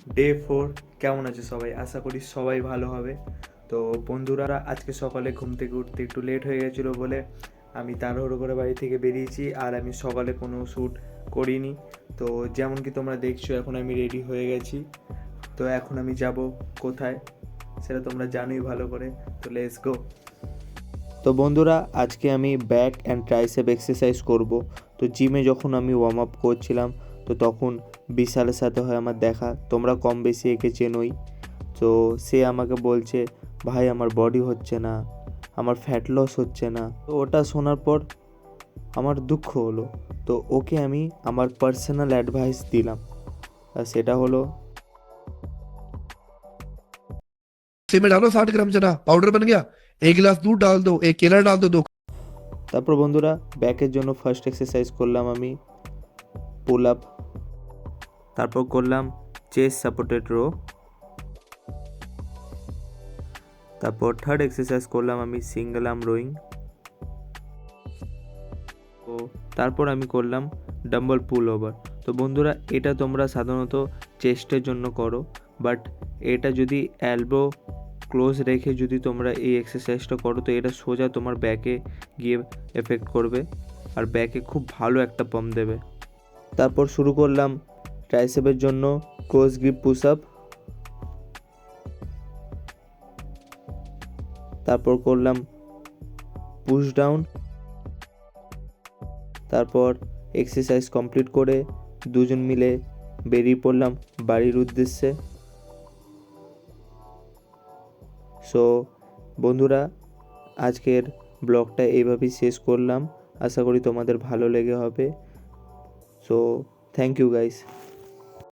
Day 4 কেমন আছে সবাই? আশা করি সবাই ভালো হবে। তো বন্ধুরা, আজকে সকালে ঘুম থেকে উঠতে একটু লেট হয়ে গেছিলো বলে আমি তাড়াহুড়ো করে বাড়ি থেকে বেরিয়েছি, আর আমি সকালে কোনো শ্যুট করিনি। তো যেমন কি তোমরা দেখছো, এখন আমি রেডি হয়ে গেছি। তো এখন আমি যাব কোথায় সেটা তোমরা জানোই ভালো করে। তো লেটস গো। তো বন্ধুরা, আজকে আমি ব্যাক অ্যান্ড ট্রাইসেপ এক্সারসাইজ করব। তো জিমে যখন আমি ওয়ার্ম আপ করছিলাম, তো তখন বিশালের সাথে হয় আমার দেখা। তোমরা কম বেশি একে চেনোই। তো সে আমাকে বলছে, ভাই আমার বডি হচ্ছে না, আমার ফ্যাট লস হচ্ছে না। তো ওটা শোনার পর আমার দুঃখ হলো। তো ওকে আমি আমার পার্সোনাল অ্যাডভাইস দিলাম, আর সেটা হলো, मिक्सी में डालो 60 ग्राम चना पाउडर बन गया। 1 गिलास दूध डाल दो, एक केला डाल दो, 2। তারপর বন্ধুরা, ব্যাকের জন্য ফার্স্ট এক্সারসাইজ করলাম আমি পুল আপ। তারপর করলাম চেস্ট সাপোর্টেড রো। তারপর থার্ড এক্সারসাইজ করলাম আমি সিঙ্গেল আর্ম রোয়িং। তো তারপর আমি করলাম ডাম্বল পুল ওভার। তো বন্ধুরা, এটা তোমরা সাধারণত চেস্টের জন্য করো, বাট এটা যদি এলবো ক্লোজ রেখে যদি তোমরা এই এক্সারসাইজটা করো, তো এটা সোজা তোমার ব্যাকে গিয়ে এফেক্ট করবে, আর ব্যাকে খুব ভালো একটা পাম্প দেবে। তারপর শুরু করলাম ট্রাইসেপের জন্য ক্লোজ গ্রিপ পুশ আপ। তারপর করলাম পুশ ডাউন। তারপর এক্সারসাইজ কমপ্লিট করে দুজন মিলে বেরিয়ে পড়লাম বাড়ির উদ্দেশ্যে। সো বন্ধুরা, আজকের ব্লগটা এইভাবেই শেষ করলাম। আশা করি তোমাদের ভালো লেগে হবে। So thank you guys.